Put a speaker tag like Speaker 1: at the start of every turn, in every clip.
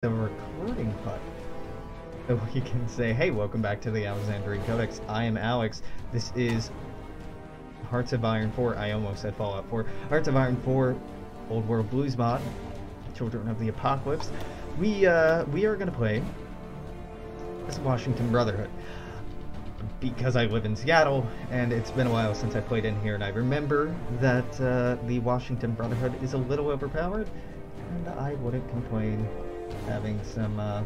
Speaker 1: the recording button. So we can say, hey, welcome back to the Alexandrian Codex. I am Alex. This is Hearts of Iron 4. I almost said Fallout 4. Hearts of Iron 4, Old World Blues mod, Children of the Apocalypse. We are going to play as Washington Brotherhood. Because I live in Seattle, and it's been a while since I played in here, and I remember that the Washington Brotherhood is a little overpowered, and I wouldn't complain having some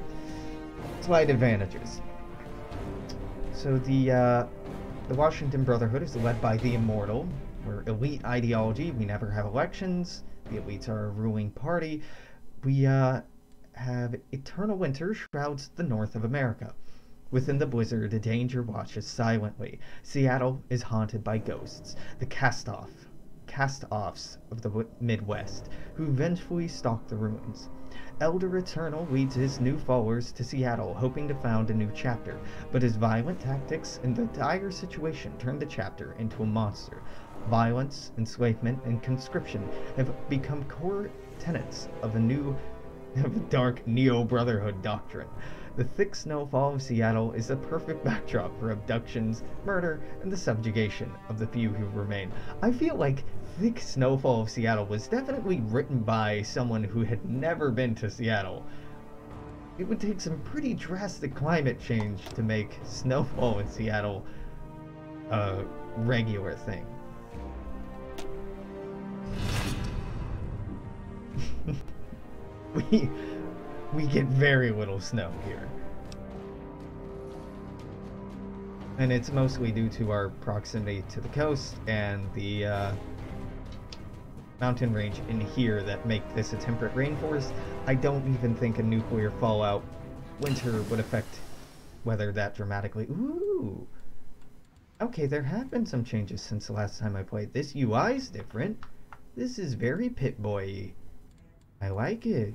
Speaker 1: slight advantages. So the Washington Brotherhood is led by the Immortal. We're elite ideology. We never have elections. The elites are a ruling party. We have eternal winter shrouds the north of America. Within the blizzard, a danger watches silently. Seattle is haunted by ghosts, the cast-offs of the Midwest, who vengefully stalk the ruins. Elder Eternal leads his new followers to Seattle, hoping to found a new chapter, but his violent tactics and the dire situation turn the chapter into a monster. Violence, enslavement, and conscription have become core tenets of the dark Neo-Brotherhood doctrine. The thick snowfall of Seattle is the perfect backdrop for abductions, murder, and the subjugation of the few who remain. I feel like Thick Snowfall of Seattle was definitely written by someone who had never been to Seattle. It would take some pretty drastic climate change to make snowfall in Seattle a regular thing. We get very little snow here. And it's mostly due to our proximity to the coast and the mountain range in here that make this a temperate rainforest. I don't even think a nuclear fallout winter would affect weather that dramatically. Ooh! Okay, there have been some changes since the last time I played. This UI is different. This is very Pip-Boy-y. I like it.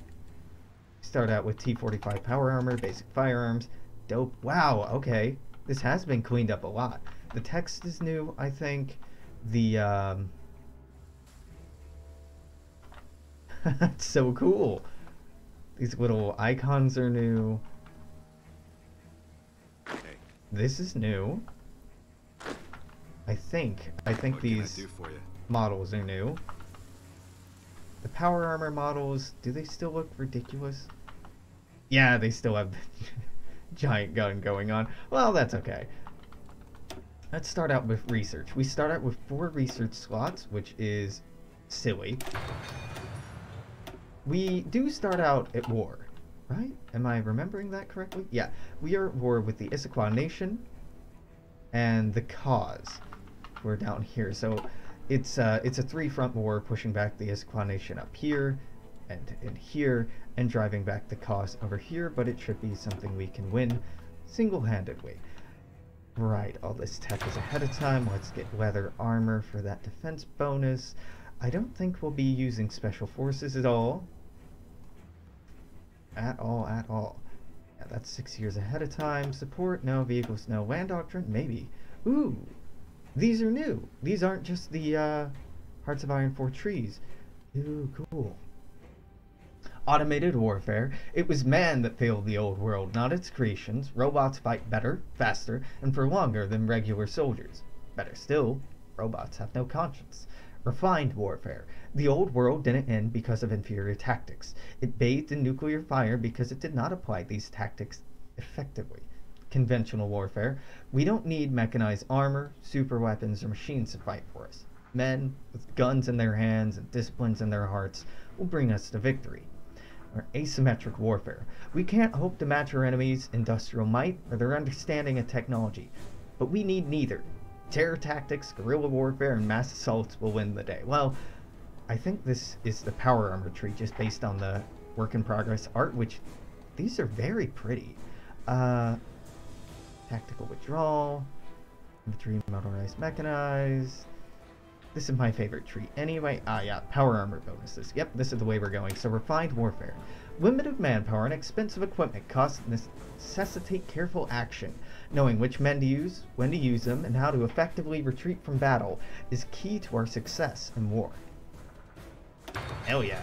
Speaker 1: Start out with T-45 power armor, basic firearms. Dope. Wow, okay. This has been cleaned up a lot. The text is new, I think. The, That's so cool. These little icons are new. This is new. I think these models are new. The power armor models, do they still look ridiculous? Yeah, they still have the giant gun going on. Well, that's okay. Let's start out with research. We start out with 4 research slots, which is silly. We do start out at war, right? Am I remembering that correctly? Yeah, we are at war with the Issaquah Nation and the Cause. We're down here, so it's a 3-front war, pushing back the Issaquah Nation up here and in here and driving back the Cause over here, but it should be something we can win single-handedly. Right, all this tech is ahead of time. Let's get leather armor for that defense bonus. I don't think we'll be using special forces at all. At all. Yeah, that's 6 years ahead of time. Support, no. Vehicles, no. Land doctrine, maybe. Ooh! These are new. These aren't just the Hearts of Iron 4 trees. Ooh, cool. Automated warfare. It was man that failed the old world, not its creations. Robots fight better, faster, and for longer than regular soldiers. Better still, robots have no conscience. Refined warfare. The old world didn't end because of inferior tactics. It bathed in nuclear fire because it did not apply these tactics effectively. Conventional warfare. We don't need mechanized armor, super weapons, or machines to fight for us. Men with guns in their hands and disciplines in their hearts will bring us to victory. Or asymmetric warfare. We can't hope to match our enemies' industrial might or their understanding of technology, but we need neither. Terror tactics, guerrilla warfare, and mass assaults will win the day. Well, I think this is the power armor tree just based on the work in progress art, which these are very pretty. Tactical withdrawal, infantry, motorized, mechanized. This is my favorite tree. Anyway, yeah, power armor bonuses. Yep, this is the way we're going. So refined warfare. Limited manpower and expensive equipment costs necessitate careful action. Knowing which men to use, when to use them, and how to effectively retreat from battle is key to our success in war. Hell yeah.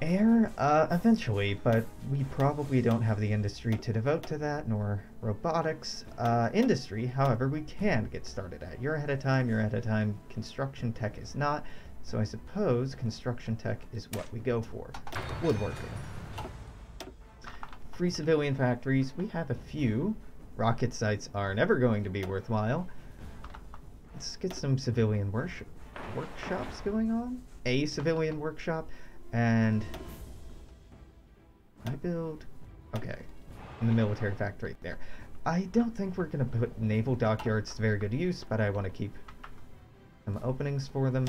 Speaker 1: Air, eventually, but we probably don't have the industry to devote to that, nor robotics. Industry, however, we can get started at. You're ahead of time, you're ahead of time. Construction tech is not, so I suppose construction tech is what we go for. Woodworking. Free civilian factories, we have a few. Rocket sites are never going to be worthwhile. Let's get some civilian workshops going on. A civilian workshop. And I build, okay, in the military factory there. I don't think we're going to put naval dockyards to very good use, but I want to keep some openings for them.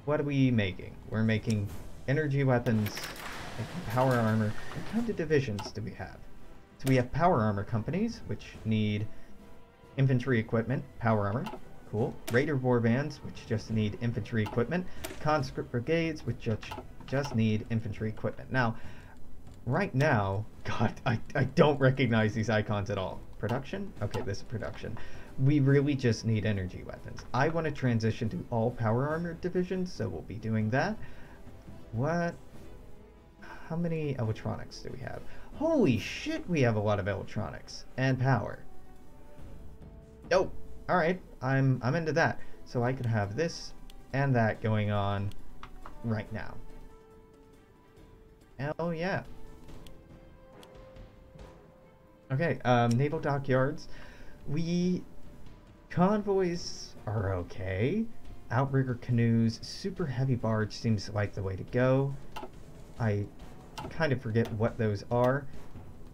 Speaker 1: What are we making? We're making energy weapons, making power armor. What kind of divisions do we have? So we have power armor companies, which need infantry equipment, power armor. Cool. Raider warbands, which just need infantry equipment. Conscript brigades, which just need infantry equipment. Now, right now, God, I don't recognize these icons at all. Production? Okay, this is production. We really just need energy weapons. I want to transition to all power armor divisions, so we'll be doing that. What? How many electronics do we have? Holy shit, we have a lot of electronics and power. Oh, all right. I'm into that. So I could have this and that going on right now. Hell yeah. Okay, naval dockyards. Convoys are okay. Outrigger canoes, super heavy barge seems like the way to go. I kind of forget what those are.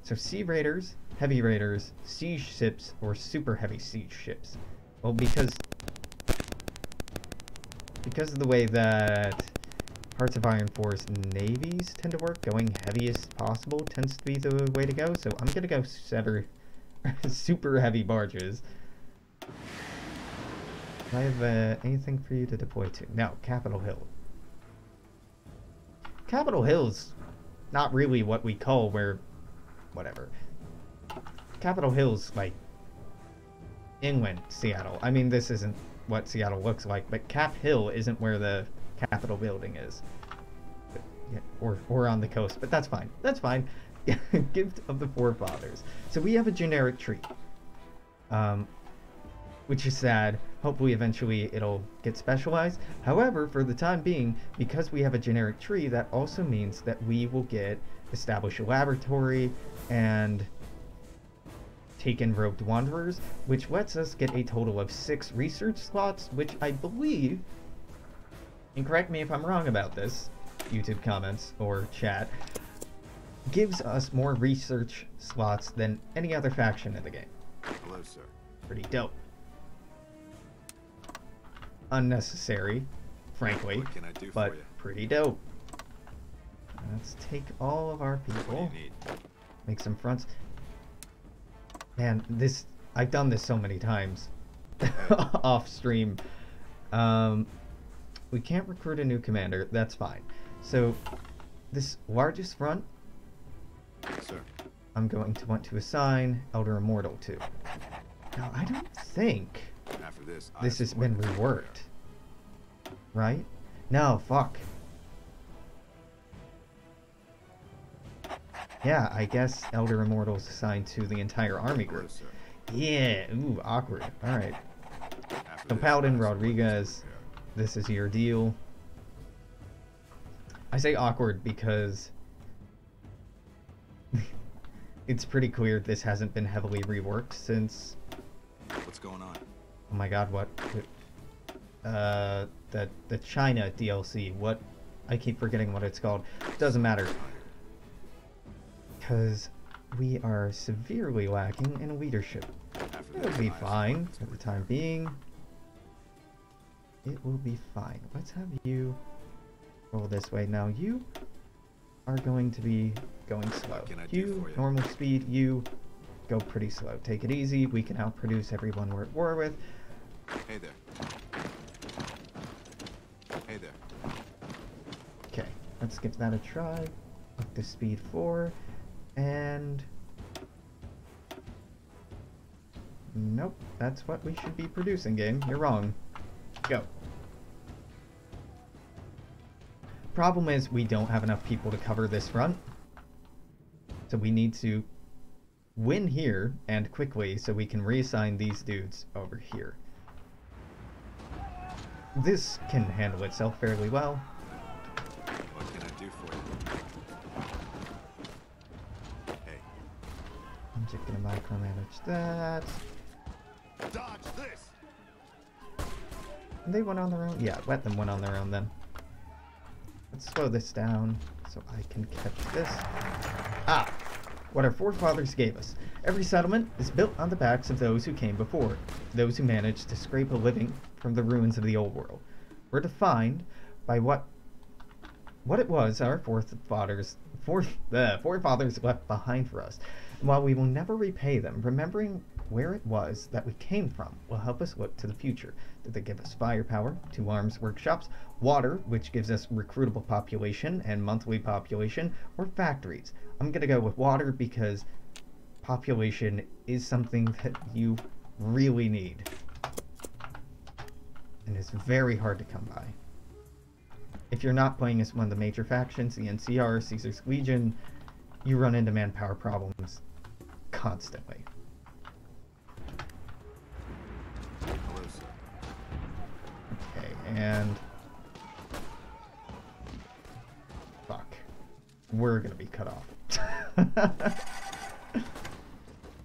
Speaker 1: So sea raiders, heavy raiders, siege ships, or super heavy siege ships. Well, because of the way that Hearts of Iron 4's navies tend to work, going heaviest possible tends to be the way to go. So I'm gonna go super heavy barges. Do I have anything for you to deploy to? No, Capitol Hill. Capitol Hill's not really what we call whatever. Capitol Hill's like inland Seattle. I mean, this isn't what Seattle looks like, but Cap Hill isn't where the Capitol building is. But, yeah, or on the coast, but that's fine. That's fine. Gift of the Forefathers. So we have a generic tree. Which is sad. Hopefully eventually it'll get specialized. However, for the time being, because we have a generic tree, that also means that we will establish a laboratory and take in robed wanderers, which lets us get a total of 6 research slots, which I believe, and correct me if I'm wrong about this, YouTube comments or chat, gives us more research slots than any other faction in the game.
Speaker 2: Hello, sir.
Speaker 1: Pretty dope. Unnecessary, frankly,
Speaker 2: What can I do
Speaker 1: but
Speaker 2: for you?
Speaker 1: pretty dope. Let's take all of our people,
Speaker 2: What do you need?
Speaker 1: make some fronts. Man, I've done this so many times off stream. We can't recruit a new commander, that's fine. So this largest front,
Speaker 2: Sir.
Speaker 1: I'm going to want to assign Elder Immortal to. Now, I don't think
Speaker 2: After this
Speaker 1: has been reworked, right? No, fuck. Yeah, I guess Elder Immortal's assigned to the entire army
Speaker 2: Hello,
Speaker 1: group.
Speaker 2: sir.
Speaker 1: Yeah, ooh, awkward. Alright.
Speaker 2: After
Speaker 1: So
Speaker 2: this,
Speaker 1: Paladin
Speaker 2: I have some work to
Speaker 1: Rodriguez,
Speaker 2: take
Speaker 1: this is your deal. I say awkward because it's pretty clear this hasn't been heavily reworked since...
Speaker 2: care of. What's going on?
Speaker 1: Oh my god, what? The China DLC. What? I keep forgetting what it's called. Doesn't matter. Because we are severely lacking in leadership.
Speaker 2: After
Speaker 1: It'll
Speaker 2: this,
Speaker 1: be
Speaker 2: I have some
Speaker 1: fine
Speaker 2: work to
Speaker 1: for the
Speaker 2: take
Speaker 1: time being. It will be fine. Let's have you roll this way. Now you are going to be going slow.
Speaker 2: What can I do
Speaker 1: You,
Speaker 2: for you?
Speaker 1: normal speed, you go pretty slow. Take it easy. We can outproduce everyone we're at war with.
Speaker 2: Hey there. Hey there.
Speaker 1: Okay, let's give that a try. Up to speed 4. And... nope, that's what we should be producing, game. You're wrong. Go. problem is we don't have enough people to cover this front. So we need to win here and quickly so we can reassign these dudes over here. This can handle itself fairly well.
Speaker 2: What can I do for you? Hey.
Speaker 1: I'm just gonna micromanage that.
Speaker 2: Dodge this.
Speaker 1: They went on their own? Yeah, let them went on their own then. Let's slow this down so I can catch this. Ah! What our forefathers gave us. Every settlement is built on the backs of those who came before, those who managed to scrape a living from the ruins of the old world. We're defined by what it was our forefathers left behind for us. And while we will never repay them, remembering where it was that we came from will help us look to the future. Did they give us firepower, 2 arms workshops, water, which gives us recruitable population and monthly population, or factories? I'm gonna go with water because population is something that you really need. And it's very hard to come by. If you're not playing as one of the major factions, the NCR, Caesar's Legion, you run into manpower problems constantly.
Speaker 2: Hello, sir.
Speaker 1: Okay, and... fuck. We're gonna be cut off.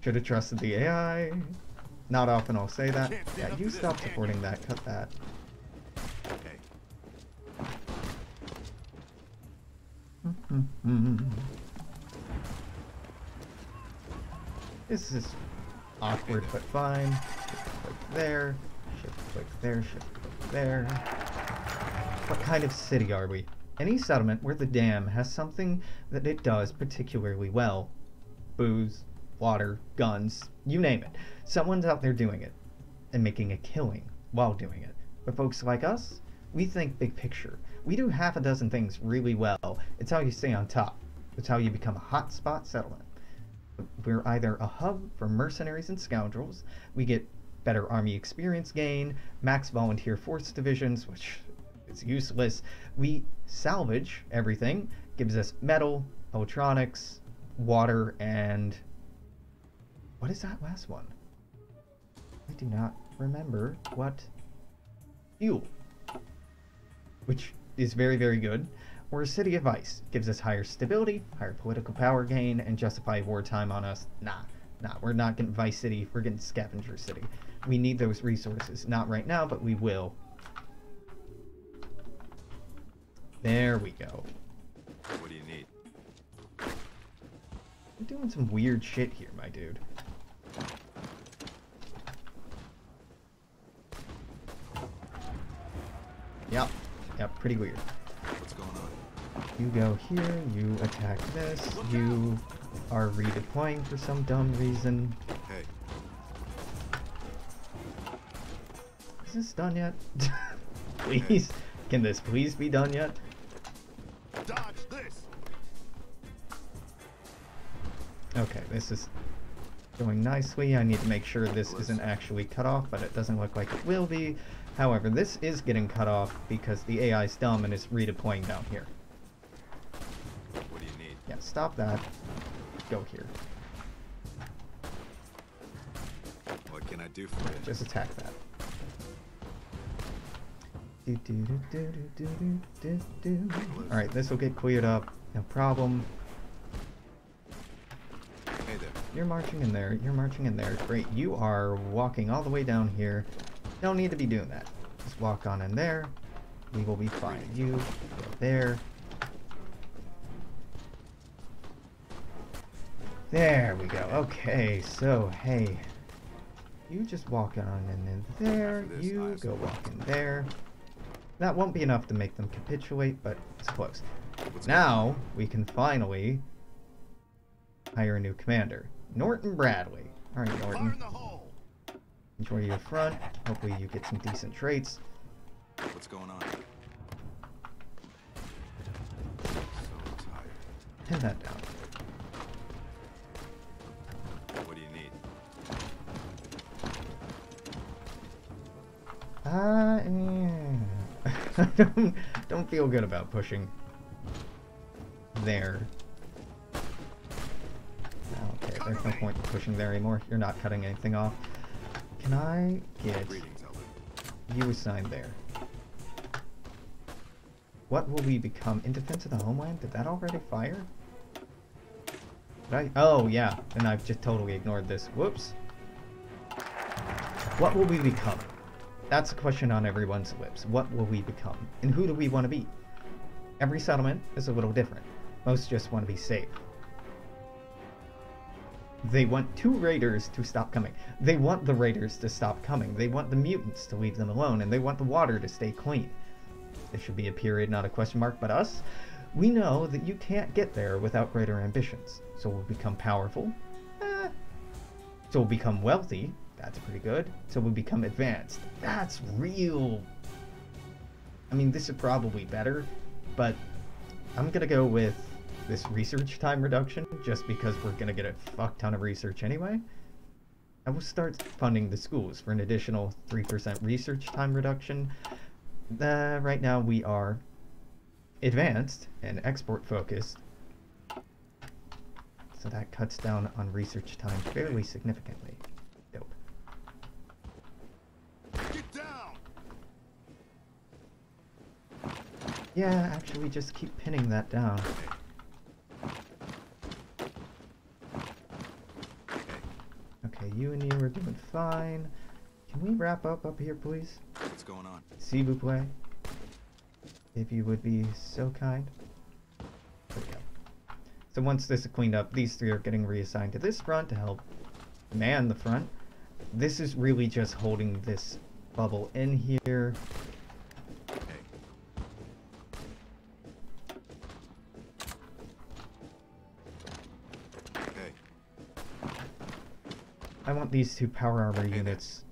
Speaker 1: Should have trusted the AI. Not often I'll say that. Yeah, you stop supporting that. Cut that.
Speaker 2: Hey.
Speaker 1: This is awkward but fine. Shift click there. Shift click there. Shift click there. What kind of city are we? Any settlement where the dam has something that it does particularly well. Booze, water, guns, you name it. Someone's out there doing it and making a killing while doing it. But folks like us, we think big picture. We do half a dozen things really well. It's how you stay on top. It's how you become a hotspot settlement. We're either a hub for mercenaries and scoundrels. We get better army experience gain, max volunteer force divisions, which is useless. We salvage everything, gives us metal, electronics, water, and what is that last one? I do not remember what. Fuel, which is very, very good. We're a city of ice. Gives us higher stability, higher political power gain, and justify wartime on us. Nah, we're not getting Vice City, we're getting Scavenger City. We need those resources. Not right now, but we will. There we go.
Speaker 2: What do you need?
Speaker 1: You're doing some weird shit here, my dude. Yep, pretty weird.
Speaker 2: What's going on?
Speaker 1: You go here, you attack this, you are redeploying for some dumb reason.
Speaker 2: Hey.
Speaker 1: Is this done yet? Please? Can this please be done yet?
Speaker 2: Dodge this.
Speaker 1: Okay, this is going nicely. I need to make sure this isn't actually cut off, but it doesn't look like it will be. However, this is getting cut off because the AI is dumb and is redeploying down here.
Speaker 2: What do you need?
Speaker 1: Yeah, stop that. Go here.
Speaker 2: What can I do for you?
Speaker 1: Just attack that. Alright, this will get cleared up. No problem.
Speaker 2: Hey there.
Speaker 1: You're marching in there. You're marching in there. Great. You are walking all the way down here. Don't need to be doing that. Just walk on in there. We will be fine. You go there. There we go. Okay, so hey. You just walk on in there. You go walk in there. That won't be enough to make them capitulate, but it's close. Now we can finally hire a new commander. Norton Bradley. Alright, Norton. Enjoy your front. Hopefully you get some decent traits.
Speaker 2: What's going on? So tired.
Speaker 1: Pin that down.
Speaker 2: What do you need?
Speaker 1: Yeah. I don't feel good about pushing there. Okay, there's no point in pushing there anymore. You're not cutting anything off. Can I get you assigned there? What will we become? In Defense of the Homeland? Did that already fire? Did I? Oh, yeah. And I've just totally ignored this. Whoops. What will we become? That's a question on everyone's lips. What will we become? And who do we want to be? Every settlement is a little different. Most just want to be safe. They want 2 raiders to stop coming. They want the raiders to stop coming. They want the mutants to leave them alone. And they want the water to stay clean. There should be a period, not a question mark. But us, we know that you can't get there without greater ambitions. So we'll become powerful. So we'll become wealthy. That's pretty good. So we'll become advanced. That's real. I mean, this is probably better. But I'm going to go with this research time reduction, just because we're going to get a fuck ton of research anyway. I will start funding the schools for an additional 3% research time reduction. Right now we are advanced and export focused, so that cuts down on research time fairly significantly. Dope.
Speaker 2: Get down!
Speaker 1: Yeah, actually just keep pinning that down. Okay, you and you are doing fine. Can we wrap up here, please?
Speaker 2: What's going on?
Speaker 1: S'il vous plaît. If you would be so kind. There we go. So once this is cleaned up, these 3 are getting reassigned to this front to help man the front. This is really just holding this bubble in here. I want these 2 power armor units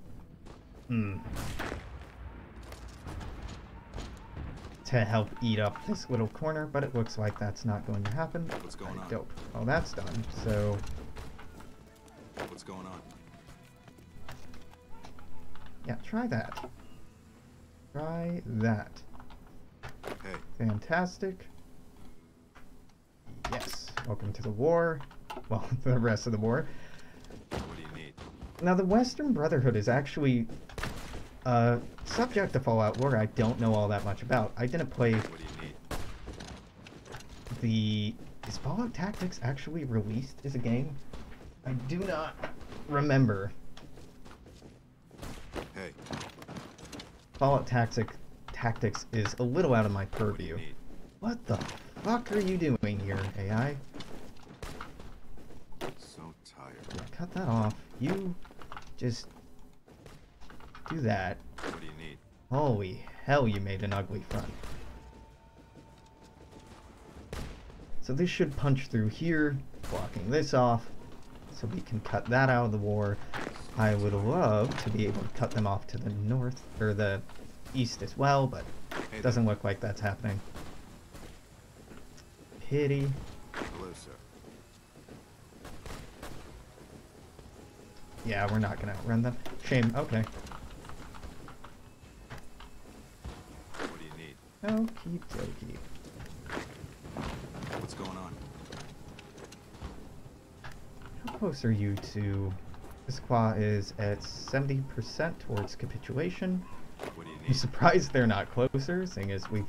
Speaker 1: to help eat up this little corner, but it looks like that's not going to happen.
Speaker 2: What's going on?
Speaker 1: Dope. Well, that's done. So
Speaker 2: what's going on?
Speaker 1: Yeah, try that. Try that.
Speaker 2: Hey.
Speaker 1: Fantastic. Yes. Welcome to the war. Well, the rest of the war.
Speaker 2: What do you need?
Speaker 1: Now, the Western Brotherhood is actually subject to Fallout lore I don't know all that much about. I didn't play
Speaker 2: What do you need?
Speaker 1: Is Fallout Tactics actually released as a game? I do not remember.
Speaker 2: Hey.
Speaker 1: Fallout Tactics is a little out of my purview. What the fuck are you doing here, AI?
Speaker 2: So tired.
Speaker 1: Yeah, cut that off. You just do that.
Speaker 2: What do you need?
Speaker 1: Holy hell, you made an ugly front. So this should punch through here, blocking this off, so we can cut that out of the war. I would love to be able to cut them off to the north, or the east as well, but it doesn't look like that's happening. Pity.
Speaker 2: Hello, sir.
Speaker 1: Yeah, we're not gonna outrun them. Shame. Okay.
Speaker 2: What do you need?
Speaker 1: Okie dokie.
Speaker 2: What's going on?
Speaker 1: How close are you to... This squaw is at 70% towards capitulation.
Speaker 2: What do you
Speaker 1: I'm
Speaker 2: need?
Speaker 1: surprised they're not closer, seeing as we've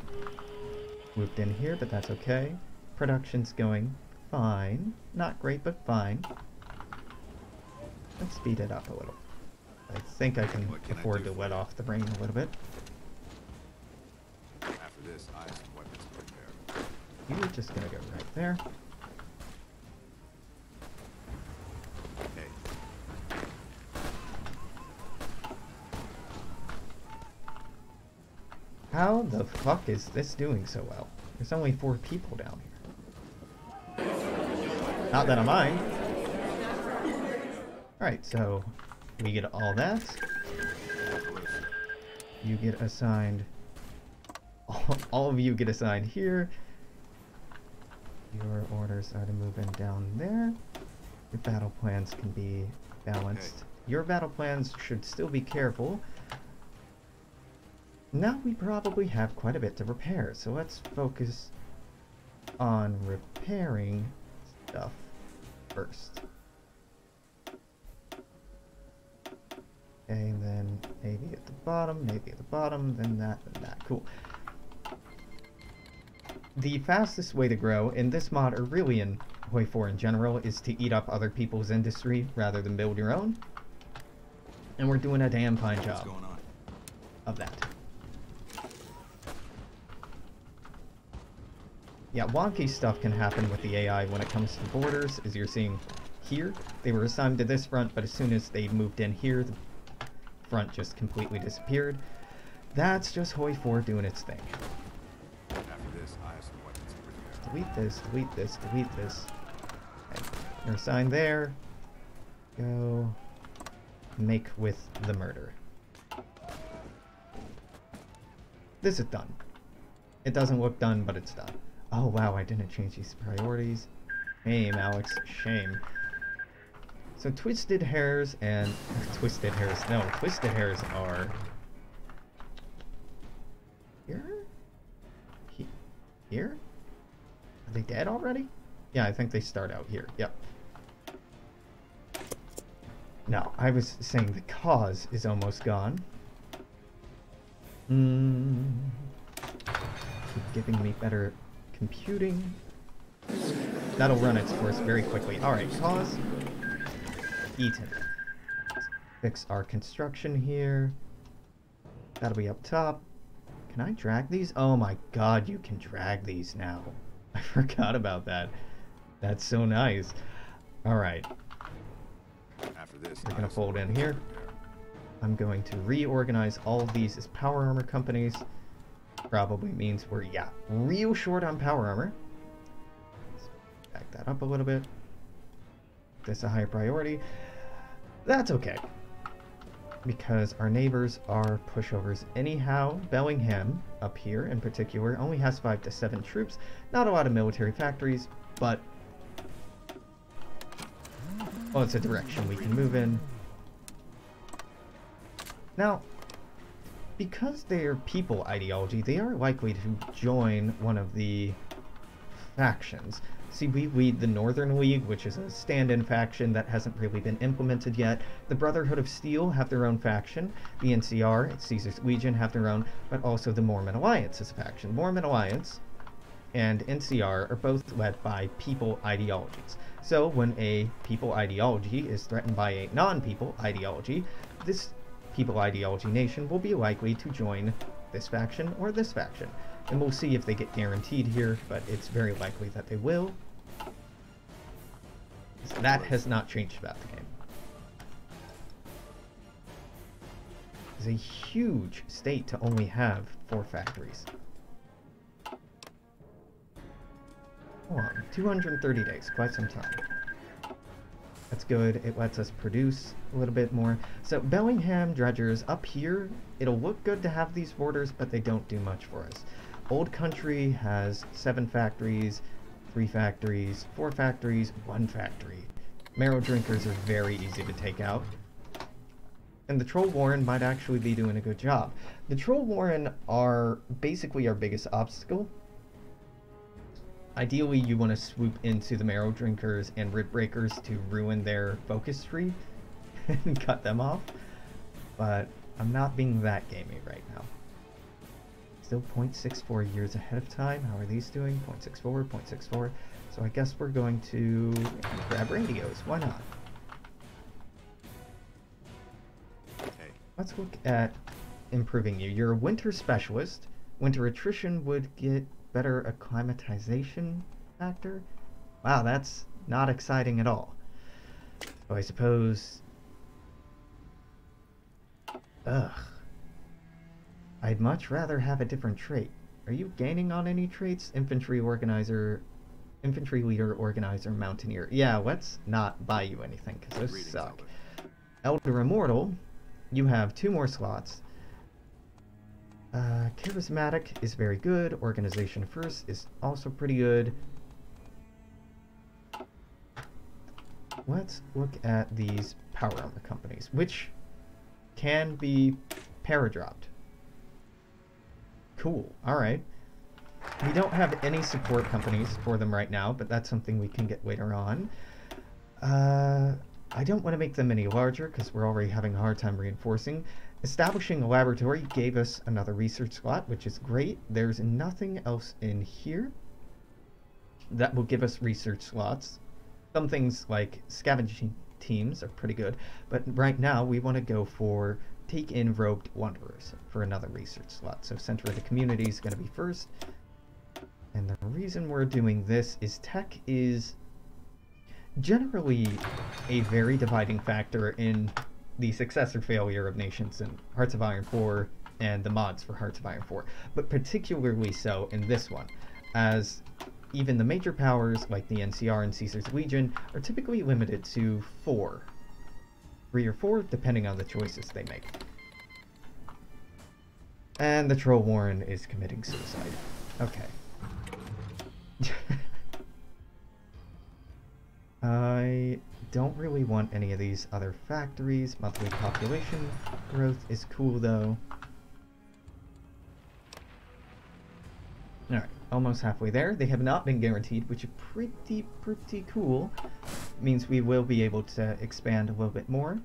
Speaker 1: moved in here, but that's okay. Production's going fine. Not great, but fine. Let's speed it up a little. I think I can afford to let off the brain a little bit.
Speaker 2: After this, I have some weapons to repair.
Speaker 1: You're just gonna go right there.
Speaker 2: Hey.
Speaker 1: How the fuck is this doing so well? There's only 4 people down here. Not that I mind. Alright, so we get all that. You get assigned... All of you get assigned here. Your orders are to move in down there. Your battle plans can be balanced. Your battle plans should still be careful. Now we probably have quite a bit to repair, so let's focus on repairing stuff first. Okay, and then maybe at the bottom, then that, then that. Cool. The fastest way to grow in this mod, or really in Hoi 4 in general, is to eat up other people's industry rather than build your own. And we're doing a damn fine job of that. Yeah, wonky stuff can happen with the AI when it comes to borders, as you're seeing here. They were assigned to this front, but as soon as they moved in here, the front just completely disappeared. That's just Hoi 4 doing its thing.
Speaker 2: After this, I have some weapons to repair.
Speaker 1: Delete this, delete this, delete this. Okay. You're assigned there. Go make with the murder. This is done. It doesn't look done, but it's done. Oh wow, I didn't change these priorities. Shame, Alex, shame. So twisted hairs and... twisted hairs are... Here? Here? Are they dead already? Yeah, I think they start out here. Yep. No, I was saying the cause is almost gone. Keep giving me better computing. That'll run its course very quickly. Alright, cause. Eaten. Let's fix our construction here. That'll be up top. Can I drag these? Oh my god, you can drag these now. I forgot about that. That's so nice. Alright.
Speaker 2: After this,
Speaker 1: We're gonna fold in here. I'm going to reorganize all of these as power armor companies. Probably means we're, yeah, real short on power armor. Let's back that up a little bit. This a higher priority. That's okay, because our neighbors are pushovers anyhow. Bellingham, up here in particular, only has 5 to 7 troops. Not a lot of military factories, but... well, it's a direction we can move in. Now, because they're people ideology, they are likely to join one of the factions. See, we lead the Northern League, which is a stand-in faction that hasn't really been implemented yet. The Brotherhood of Steel have their own faction. The NCR, Caesar's Legion, have their own, but also the Mormon Alliance is a faction. Mormon Alliance and NCR are both led by people ideologies. So when a people ideology is threatened by a non-people ideology, this people ideology nation will be likely to join this faction or this faction. And we'll see if they get guaranteed here, but it's very likely that they will. So that has not changed about the game. It's a huge state to only have 4 factories. Hold on, 230 days, quite some time. That's good, it lets us produce a little bit more. So Bellingham dredgers up here, it'll look good to have these borders, but they don't do much for us. Old Country has 7 factories, 3 factories, 4 factories, 1 factory. Marrow Drinkers are very easy to take out. And the Troll Warren might actually be doing a good job. The Troll Warren are basically our biggest obstacle. Ideally, you want to swoop into the Marrow Drinkers and Rib Breakers to ruin their focus tree and cut them off. But I'm not being that gamey right now. Still 0.64 years ahead of time. How are these doing? 0.64, 0.64. So I guess we're going to grab radios. Why not?
Speaker 2: Hey.
Speaker 1: Let's look at improving you. You're a winter specialist. Winter attrition would get better acclimatization factor. Wow, that's not exciting at all. So I suppose... ugh. I'd much rather have a different trait. Are you gaining on any traits? Infantry organizer, infantry leader, organizer, mountaineer. Yeah, let's not buy you anything, because those suck. Elder Immortal, you have 2 more slots. Charismatic is very good. Organization first is also pretty good. Let's look at these power armor companies, which can be paradropped. Cool. Alright. We don't have any support companies for them right now, but that's something we can get later on. I don't want to make them any larger because we're already having a hard time reinforcing. Establishing a laboratory gave us another research slot, which is great. There's nothing else in here that will give us research slots. Some things like scavenging teams are pretty good, but right now we want to go for take in robed wanderers for another research slot. So center of the community is going to be first. And the reason we're doing this is tech is generally a very dividing factor in the success or failure of nations in Hearts of Iron 4 and the mods for Hearts of Iron 4, but particularly so in this one, as even the major powers like the NCR and Caesar's Legion are typically limited to 3 or 4, depending on the choices they make. And the Troll Warren is committing suicide. Okay. I don't really want any of these other factories. Monthly population growth is cool though. Alright, almost halfway there. They have not been guaranteed, which is pretty cool. Means we will be able to expand a little bit more.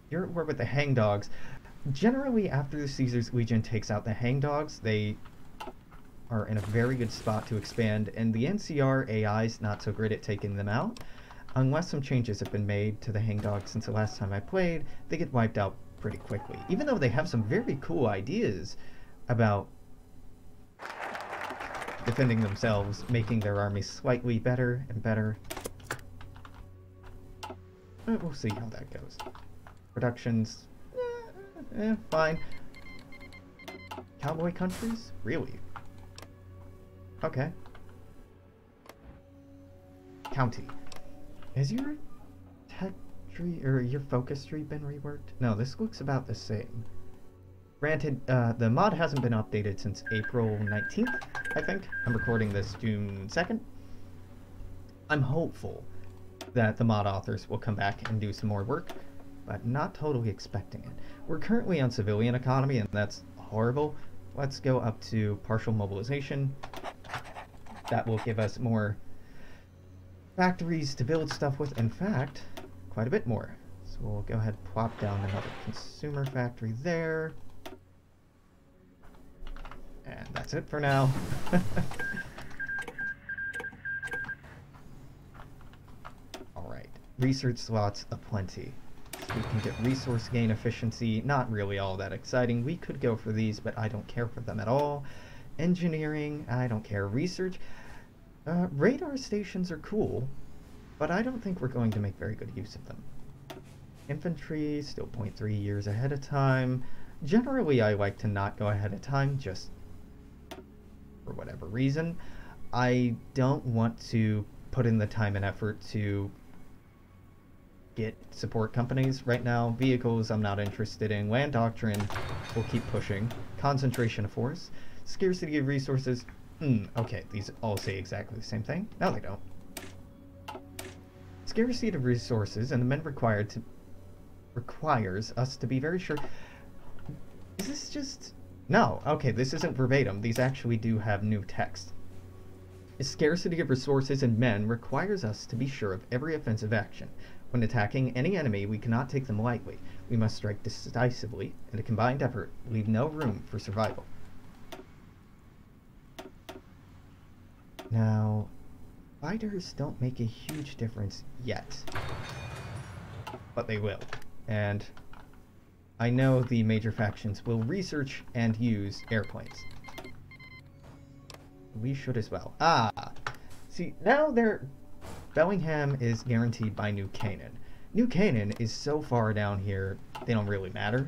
Speaker 1: You're at war with the hangdogs. Generally, after the Caesar's Legion takes out the hangdogs, they are in a very good spot to expand, and the NCR AI is not so great at taking them out. Unless some changes have been made to the hangdogs since the last time I played, they get wiped out pretty quickly. Even though they have some very cool ideas about defending themselves, making their armies slightly better and better. But we'll see how that goes. Productions, fine. Cowboy countries? Really? Okay. County. Has your tech tree, or your focus tree been reworked? No, this looks about the same. Granted, the mod hasn't been updated since April 19th, I think. I'm recording this June 2nd. I'm hopeful that the mod authors will come back and do some more work, but not totally expecting it. We're currently on civilian economy, and that's horrible. Let's go up to partial mobilization. That will give us more factories to build stuff with. In fact, quite a bit more. So we'll go ahead and plop down another consumer factory there. And that's it for now. Alright, research slots aplenty. So we can get resource gain efficiency, not really all that exciting. We could go for these, but I don't care for them at all. Engineering, I don't care. Research, radar stations are cool, but I don't think we're going to make very good use of them. Infantry, still 0.3 years ahead of time. Generally, I like to not go ahead of time, just for whatever reason. I don't want to put in the time and effort to get support companies right now. Vehicles, I'm not interested in. Land doctrine, we'll keep pushing. Concentration of force. Scarcity of resources. Okay, these all say exactly the same thing. No, they don't. Scarcity of resources and the men requires us to be very sure. Is this just... No, okay, this isn't verbatim. These actually do have new text. A scarcity of resources and men requires us to be sure of every offensive action. When attacking any enemy, we cannot take them lightly. We must strike decisively, and a combined effort leave no room for survival. Now, fighters don't make a huge difference yet, but they will. And I know the major factions will research and use airplanes. We should as well. Ah! See, now Bellingham is guaranteed by New Canaan. New Canaan is so far down here, they don't really matter.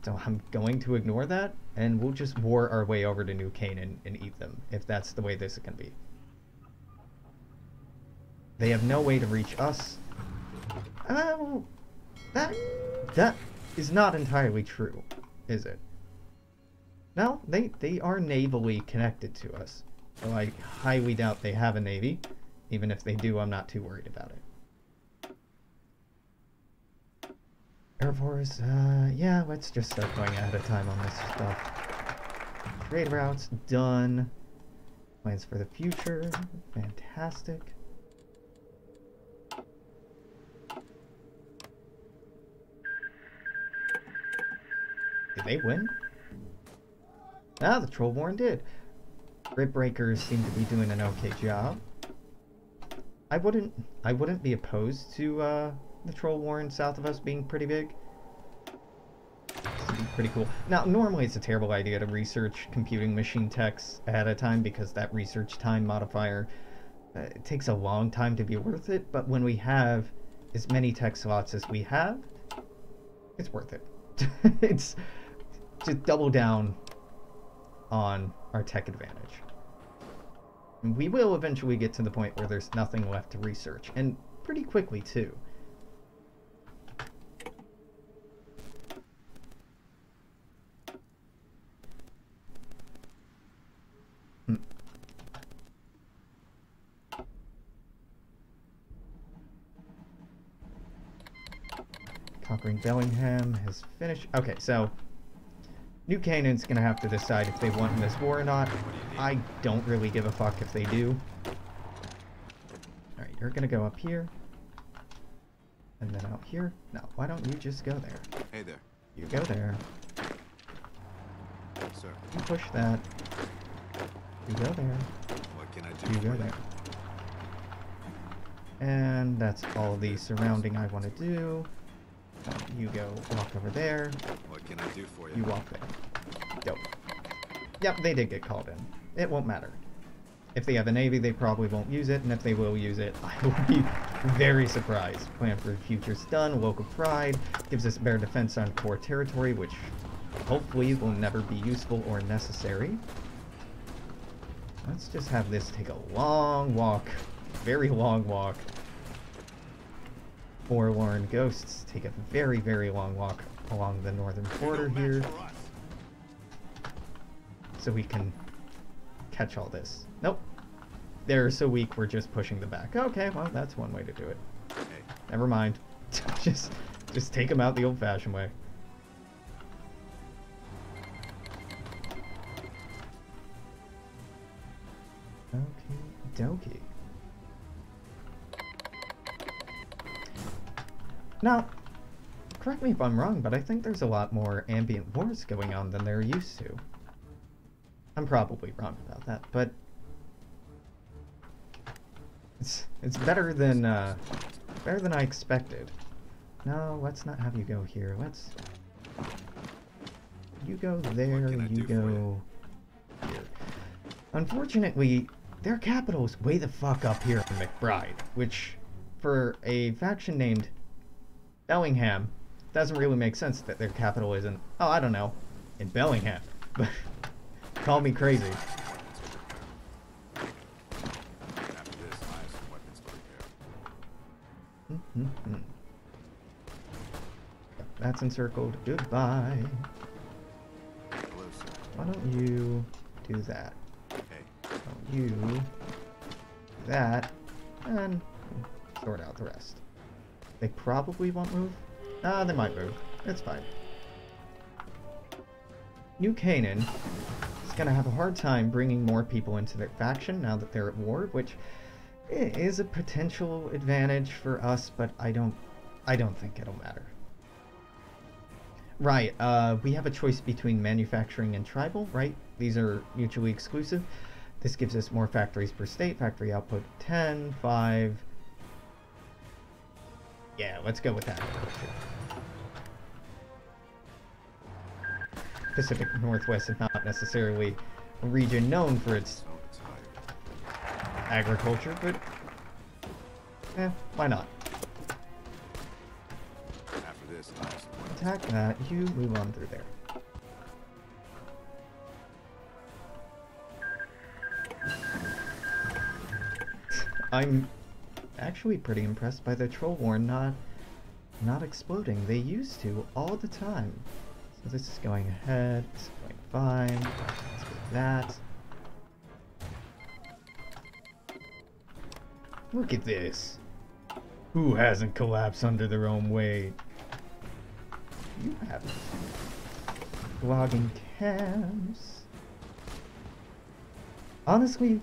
Speaker 1: So I'm going to ignore that, and we'll just war our way over to New Canaan and eat them, if that's the way this is going to be. They have no way to reach us. That is not entirely true, is it? No, they are navally connected to us. So I highly doubt they have a navy. Even if they do, I'm not too worried about it. Air Force, yeah, let's just start going ahead of time on this stuff. Trade routes, done. Plans for the future, fantastic. Did they win? Ah, the Troll Warren did. Grid Breakers seem to be doing an okay job. I wouldn't be opposed to the Troll Warren south of us being pretty big. This would be pretty cool. Now, normally it's a terrible idea to research computing machine techs ahead of time because that research time modifier it takes a long time to be worth it. But when we have as many tech slots as we have, it's worth it. It's just double down on our tech advantage. And we will eventually get to the point where there's nothing left to research, and pretty quickly too. Conquering Bellingham has finished. Okay, so New Canaan's gonna have to decide if they want this war or not. I don't really give a fuck if they do. Alright, you're gonna go up here. And then out here. No, why don't you just go there?
Speaker 2: Hey there.
Speaker 1: You go there.
Speaker 2: Sir.
Speaker 1: You push that. You go there.
Speaker 2: What can I do
Speaker 1: You
Speaker 2: for
Speaker 1: go
Speaker 2: you?
Speaker 1: there. And that's all the surrounding I want to do. You go walk over there.
Speaker 2: What can I do for you?
Speaker 1: You walk there. Dope. Yep, they did get called in. It won't matter. If they have a navy, they probably won't use it, and if they will use it, I will be very surprised. Plan for the future's done. Local pride gives us better defense on core territory, which hopefully will never be useful or necessary. Let's just have this take a long walk. Very long walk. Forlorn ghosts take a very, very long walk along the northern border here. So we can catch all this. Nope. They're so weak, we're just pushing them back. Okay, well, that's one way to do it.
Speaker 2: Hey.
Speaker 1: Never mind. just take them out the old-fashioned way. Okie dokie. Now, correct me if I'm wrong, but I think there's a lot more ambient wars going on than there used to. I'm probably wrong about that, but it's better than I expected. No, let's not have you go here. Let's you go there. You go here. Unfortunately, their capital is way the fuck up here in McBride, which for a faction named Bellingham doesn't really make sense that their capital isn't. Oh, I don't know, in Bellingham. But call me crazy.
Speaker 2: After this, I have some weapons to repair.
Speaker 1: That's encircled. Goodbye.
Speaker 2: Hello, sir.
Speaker 1: Why don't you do that?
Speaker 2: Hey.
Speaker 1: Why don't you do that, and sort out the rest. They probably won't move. They might move. It's fine. New Canaan is going to have a hard time bringing more people into their faction now that they're at war, which is a potential advantage for us, but I don't think it'll matter. Right, we have a choice between manufacturing and tribal, right? These are mutually exclusive. This gives us more factories per state. Factory output 10, 5. Yeah, let's go with that. Pacific Northwest is not necessarily a region known for its
Speaker 2: So tired.
Speaker 1: agriculture, but why not?
Speaker 2: After this, I have some weapons.
Speaker 1: Attack that, you move on through there. I'm actually pretty impressed by the Troll War not exploding. They used to all the time. So this is going ahead, this is going fine. Let's do that. Look at this. Who hasn't collapsed under their own weight? you have? Logging camps. Honestly,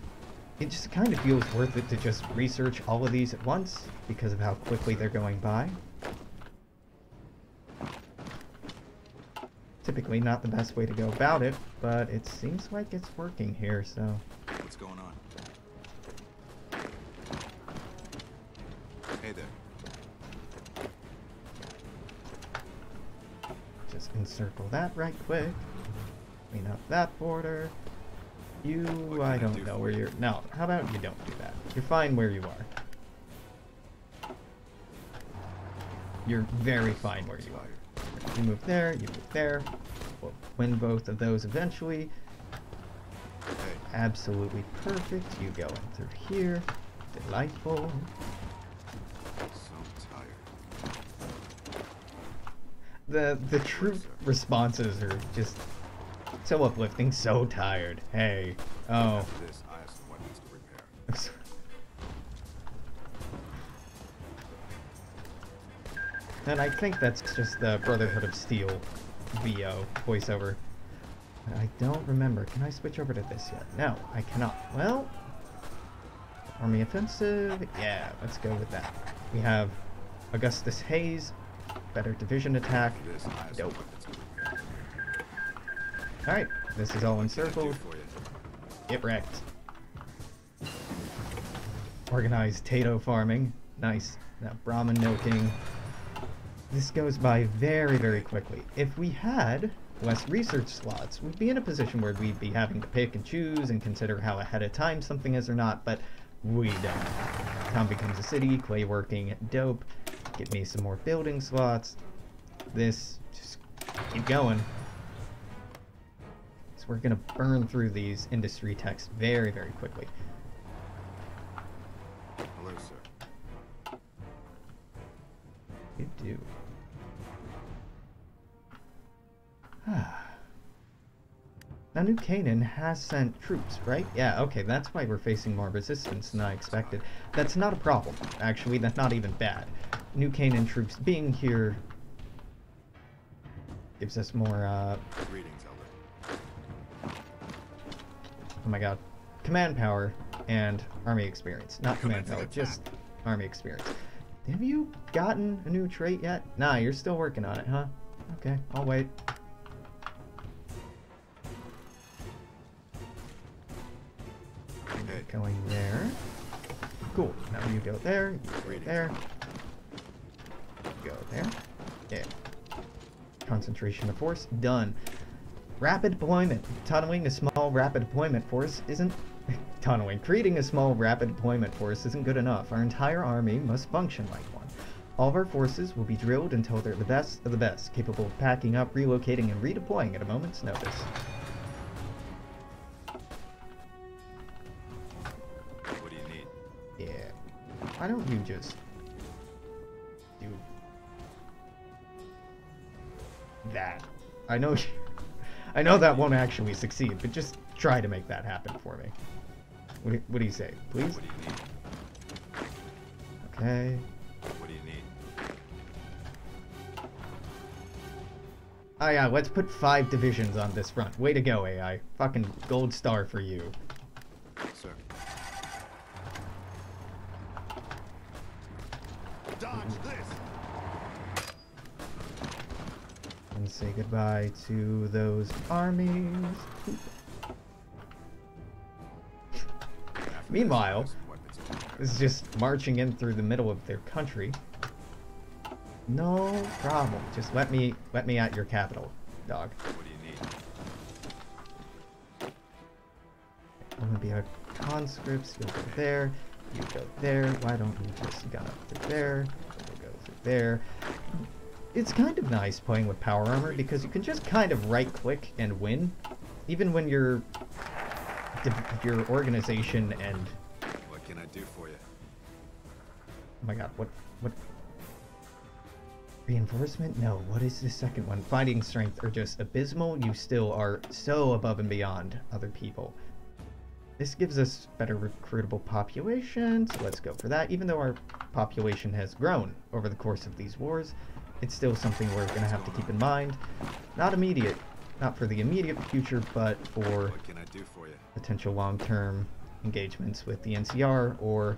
Speaker 1: it just kind of feels worth it to just research all of these at once because of how quickly they're going by. Typically not the best way to go about it, but it seems like it's working here, so...
Speaker 2: What's going on? Hey there.
Speaker 1: Just encircle that right quick. Clean up that border. You, I don't know where you're... No, how about you don't do that? You're fine where you are. You're very fine where you are. You move there, you move there. We'll win both of those eventually.
Speaker 2: Hey.
Speaker 1: Absolutely perfect. You go in through here. Delightful.
Speaker 2: So tired.
Speaker 1: The troop responses are just so uplifting. So tired. Hey. Oh.
Speaker 2: After this, I have some weapons to repair.
Speaker 1: And I think that's just the Brotherhood of Steel VO voiceover. I don't remember. Can I switch over to this yet? No, I cannot. Well, Army Offensive. Yeah, let's go with that. We have Augustus Hayes, better division attack.
Speaker 2: After this, I have some
Speaker 1: Dope.
Speaker 2: weapons to repair.
Speaker 1: Alright, this is all
Speaker 2: What can I do
Speaker 1: encircled.
Speaker 2: for you?
Speaker 1: Get wrecked. Organized Tato farming. Nice. Now, Brahmin milking. This goes by very, very quickly. If we had less research slots, we'd be in a position where we'd be having to pick and choose and consider how ahead of time something is or not, but we don't. Town becomes a city, clay working, dope. Get me some more building slots. This, just keep going. So we're gonna burn through these industry techs very, very quickly.
Speaker 2: Hello, sir.
Speaker 1: You do. Now, New Canaan has sent troops, right? Yeah, okay, that's why we're facing more resistance than I expected. That's not a problem, actually. That's not even bad. New Canaan troops being here gives us more,
Speaker 2: Greetings, Elder.
Speaker 1: oh my god, command power and army experience. Not command power, just army experience. Have you gotten a new trait yet? Nah, you're still working on it, huh? Okay, I'll wait.
Speaker 2: Hey.
Speaker 1: Going there. Cool. Now you go there, you go there. Go there. Yeah. Concentration of force. Done. Rapid deployment. Tunneling a small rapid deployment force isn't... Tunneling. Creating a small rapid deployment force isn't good enough. Our entire army must function like one. All of our forces will be drilled until they're the best of the best, capable of packing up, relocating, and redeploying at a moment's notice.
Speaker 2: What do you need?
Speaker 1: Yeah. Why don't you just do that? I know I know that won't actually succeed, but just try to make that happen for me. What do you say, please?
Speaker 2: What do you need?
Speaker 1: Okay.
Speaker 2: What do you need?
Speaker 1: Oh yeah, let's put 5 divisions on this front. Way to go, AI. Fucking gold star for you.
Speaker 2: Sir. Dodge this!
Speaker 1: And say goodbye to those armies.
Speaker 2: After
Speaker 1: Meanwhile,
Speaker 2: this, I have some weapons to repair.
Speaker 1: this is just marching in through the middle of their country. No problem. Just let me at your capital, dog.
Speaker 2: What do you need?
Speaker 1: I'm gonna be our conscripts. You'll go there. You go there. Why don't you just gun up through there? We'll go through there. It's kind of nice playing with power armor because you can just kind of right click and win, even when your organization and
Speaker 2: What can I do for you?
Speaker 1: oh my god, what reinforcement? No, what is the second one? Fighting strength are just abysmal. You still are so above and beyond other people. This gives us better recruitable population, so let's go for that. Even though our population has grown over the course of these wars, it's still something we're going to have to keep in mind. Not immediate, not for the immediate future, but for
Speaker 2: What can I do for you?
Speaker 1: potential long-term engagements with the NCR or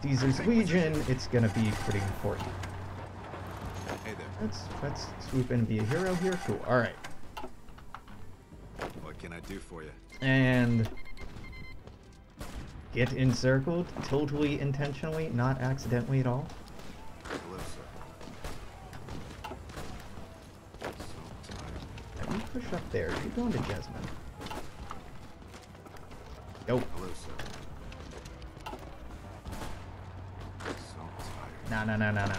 Speaker 1: Caesar's Legion. It's going to be pretty important.
Speaker 2: Hey there.
Speaker 1: Let's swoop in and be a hero here. Cool. All right.
Speaker 2: What can I do for you?
Speaker 1: And get encircled, totally intentionally, not accidentally at all.
Speaker 2: Hello, sir. So tired.
Speaker 1: Let me push up there. Keep going to Jasmine. Go.
Speaker 2: Hello, sir. So tired.
Speaker 1: No.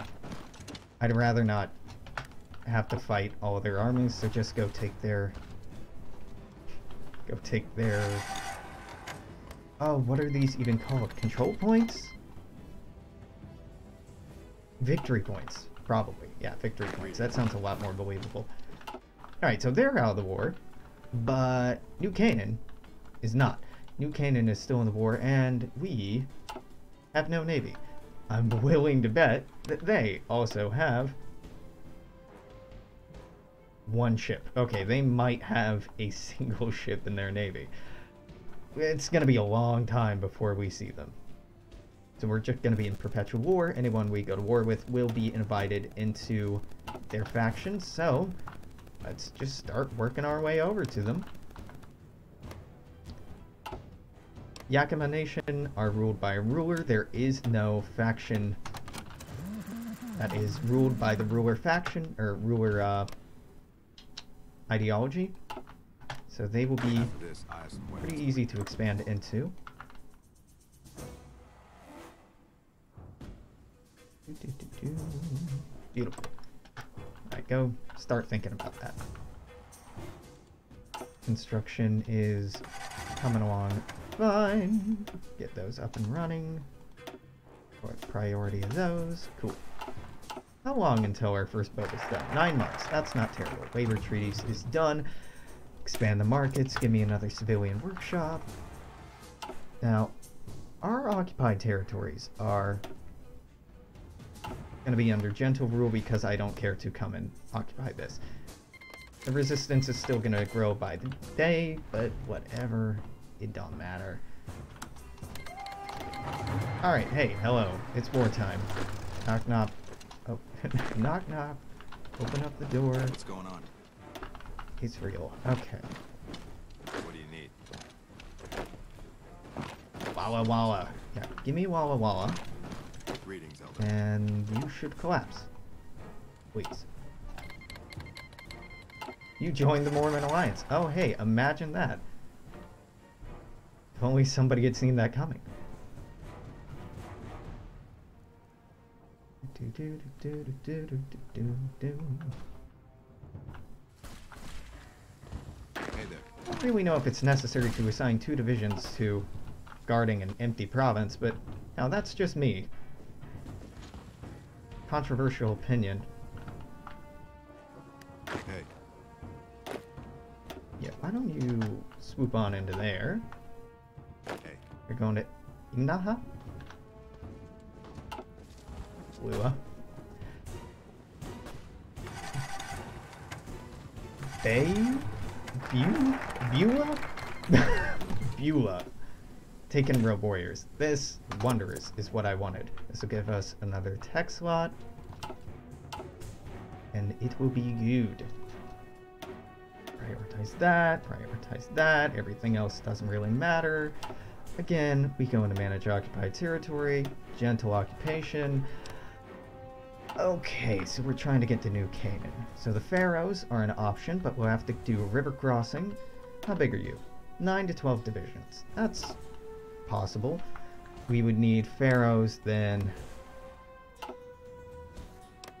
Speaker 1: I'd rather not have to fight all of their armies, so just go take their... Oh, what are these even called? Control points? Victory points, probably. Yeah, victory points. That sounds a lot more believable. Alright, so they're out of the war, but New Canaan is not. New Canaan is still in the war, and we have no navy. I'm willing to bet that they also have one ship. Okay, they might have a single ship in their navy. It's going to be a long time before we see them. So we're just going to be in perpetual war. Anyone we go to war with will be invited into their factions. So let's just start working our way over to them. Yakima Nation are ruled by a ruler. There is no faction that is ruled by the ruler faction, or ruler ideology. So they will be pretty easy to expand into. Beautiful. Alright, go start thinking about that. Construction is coming along fine. Get those up and running. What priority of those? Cool. How long until our first boat is done? 9 months. That's not terrible. Labor treaties is done. Expand the markets. Give me another civilian workshop. Now, our occupied territories are going to be under gentle rule because I don't care to come and occupy this. The resistance is still going to grow by the day, but whatever. It don't matter. Alright, hey, hello. It's wartime. Knock knock. Oh, knock knock. Open up the door.
Speaker 2: What's going on?
Speaker 1: It's real. Okay.
Speaker 2: What do you need?
Speaker 1: Walla walla. Yeah, give me walla walla.
Speaker 2: Greetings, Elder.
Speaker 1: And you should collapse. Please. You joined the Mormon Alliance. Oh, hey, imagine that. If only somebody had seen that coming.
Speaker 2: Hey there.
Speaker 1: I don't really know if it's necessary to assign 2 divisions to guarding an empty province, but now that's just me. Controversial opinion.
Speaker 2: Hey.
Speaker 1: Yeah, why don't you swoop on into there?
Speaker 2: Hey.
Speaker 1: You're going to Inaha? Lua. Beulah? Beulah. Taken row warriors. This, Wanderers, is what I wanted. This will give us another tech slot. And it will be good. Prioritize that, everything else doesn't really matter. Again, we go into manage occupied territory, gentle occupation. Okay, so we're trying to get to New Canaan. So the Pharaohs are an option, but we'll have to do a river crossing. How big are you? 9 to 12 divisions. That's possible. We would need Pharaohs, then... I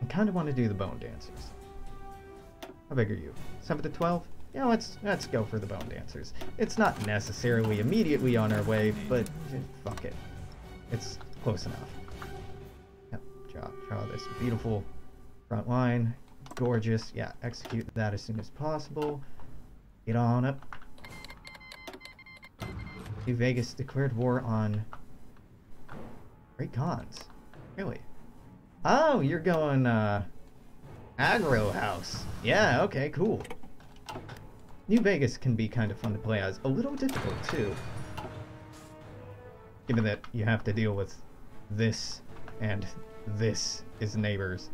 Speaker 1: kind of want to do the Bone Dancers. How big are you? 7 to 12? Yeah, let's go for the Bone Dancers. It's not necessarily immediately on our way, but fuck it. It's close enough. Yep, draw this beautiful front line. Gorgeous. Yeah, execute that as soon as possible. Get on up. New Vegas declared war on Great Khans. Really? Oh, you're going, aggro house. Yeah, okay, cool. New Vegas can be kind of fun to play as. A little difficult, too. Given that you have to deal with this and this is neighbors.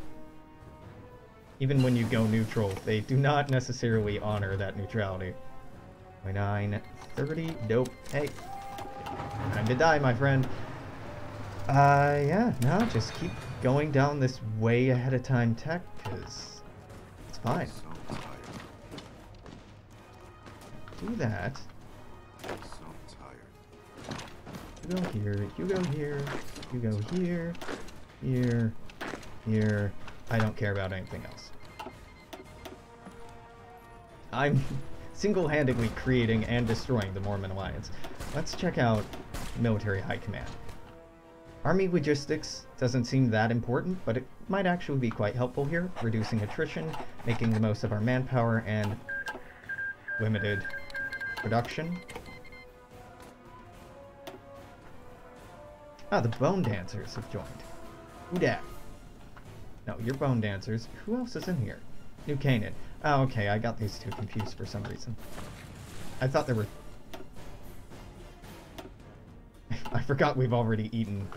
Speaker 1: Even when you go neutral, they do not necessarily honor that neutrality. 29:30. Dope. Hey. Time to die, my friend. Yeah, no, just keep going down this way ahead of time tech, because it's fine.
Speaker 2: So tired.
Speaker 1: Do that.
Speaker 2: So tired.
Speaker 1: You go here, you go here, you go here, here, here. I don't care about anything else. I'm single-handedly creating and destroying the Mormon Alliance. Let's check out Military High Command. Army logistics doesn't seem that important, but it might actually be quite helpful here, reducing attrition, making the most of our manpower, and limited production. Ah, the Bone Dancers have joined. Who dat? No, you're Bone Dancers. Who else is in here? New Canaan. Oh, okay, I got these two confused for some reason. I thought there were... I forgot we've already eaten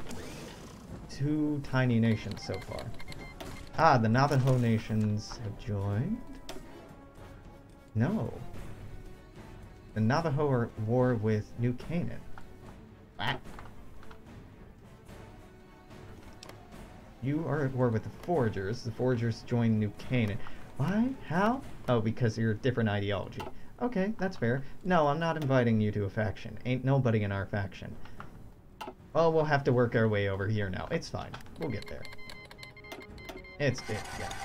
Speaker 1: 2 tiny nations so far. Ah, the Navajo nations have joined? No. The Navajo are at war with New Canaan. What? You are at war with the Foragers. The Foragers join New Canaan. Why? How? Oh, because you're a different ideology. Okay, that's fair. No, I'm not inviting you to a faction. Ain't nobody in our faction. Oh, we'll have to work our way over here now. It's fine. We'll get there. Yeah,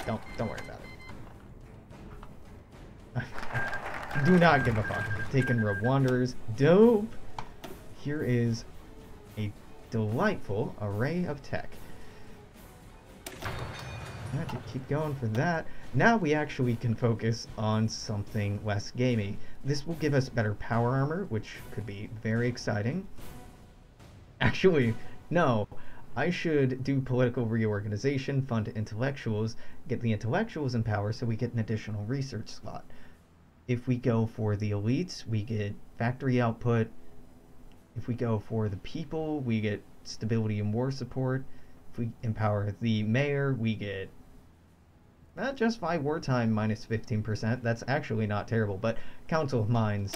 Speaker 1: don't worry about it. Do not give a fuck. Taking Rogue Wanderers. Dope! Here is a delightful array of tech. I have to keep going for that. Now we actually can focus on something less gamey. This will give us better power armor, which could be very exciting. Actually, no. I should do political reorganization, fund intellectuals, get the intellectuals in power so we get an additional research slot. If we go for the elites, we get factory output. If we go for the people, we get stability and war support. If we empower the mayor, we get not just 5 wartime minus 15%. That's actually not terrible, but Council of Mines,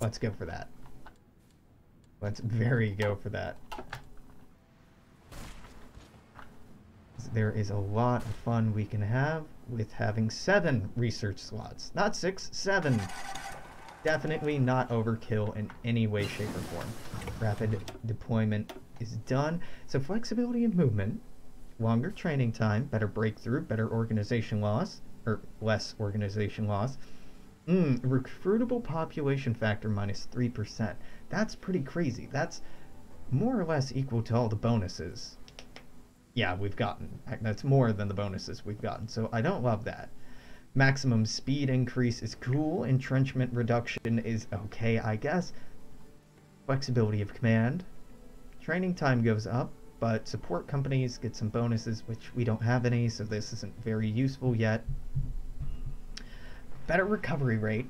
Speaker 1: let's go for that. Let's very go for that. There is a lot of fun we can have with having 7 research slots. Not 6, 7. Definitely not overkill in any way, shape, or form. Rapid deployment is done. So flexibility of movement, longer training time, better breakthrough, better organization loss, or less organization loss. Recruitable population factor minus 3%. That's pretty crazy. That's more or less equal to all the bonuses. Yeah, we've gotten. That's more than the bonuses we've gotten, so I don't love that. Maximum speed increase is cool. Entrenchment reduction is okay, I guess. Flexibility of command. Training time goes up, but support companies get some bonuses, which we don't have any, so this isn't very useful yet. Better recovery rate.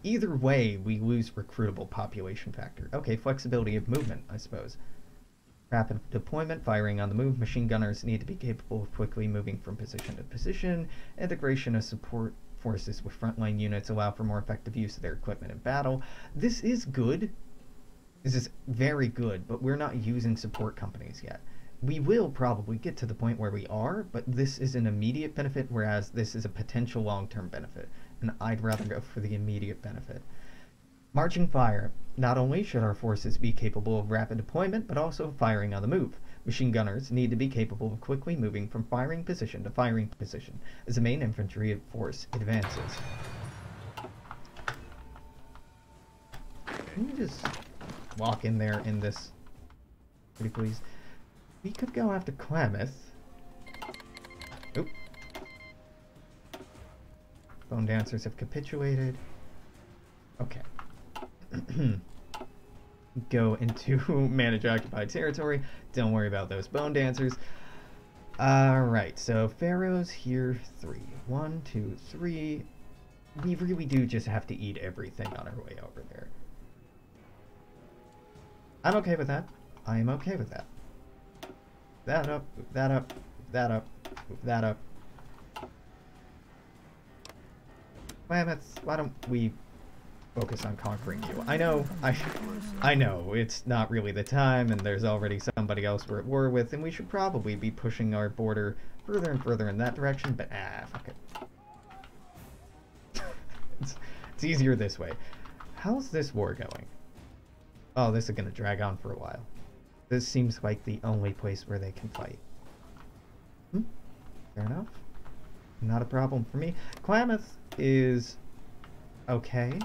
Speaker 1: Either way, we lose recruitable population factor. Okay, flexibility of movement, I suppose. Rapid deployment, firing on the move. Machine gunners need to be capable of quickly moving from position to position. Integration of support forces with frontline units allow for more effective use of their equipment in battle. This is good. This is very good, but we're not using support companies yet. We will probably get to the point where we are, but this is an immediate benefit, whereas this is a potential long-term benefit, and I'd rather go for the immediate benefit. Marching fire. Not only should our forces be capable of rapid deployment, but also firing on the move. Machine gunners need to be capable of quickly moving from firing position to firing position as the main infantry force advances. Can you just walk in there in this, pretty please? We could go after Klamath. Oop. Bone Dancers have capitulated. Okay. Go into manage occupied territory. Don't worry about those Bone Dancers. Alright, so Pharaoh's here 3. 1, 2, 3. We really do just have to eat everything on our way over there. I'm okay with that. I am okay with that. That up, move that up, move that up, move that up. Mammoths, why don't we focus on conquering you? I know, it's not really the time, and there's already somebody else we're at war with, and we should probably be pushing our border further and further in that direction, but fuck it. It's easier this way. How's this war going? Oh, this is gonna drag on for a while. This seems like the only place where they can fight. Fair enough. Not a problem for me. Klamath is okay.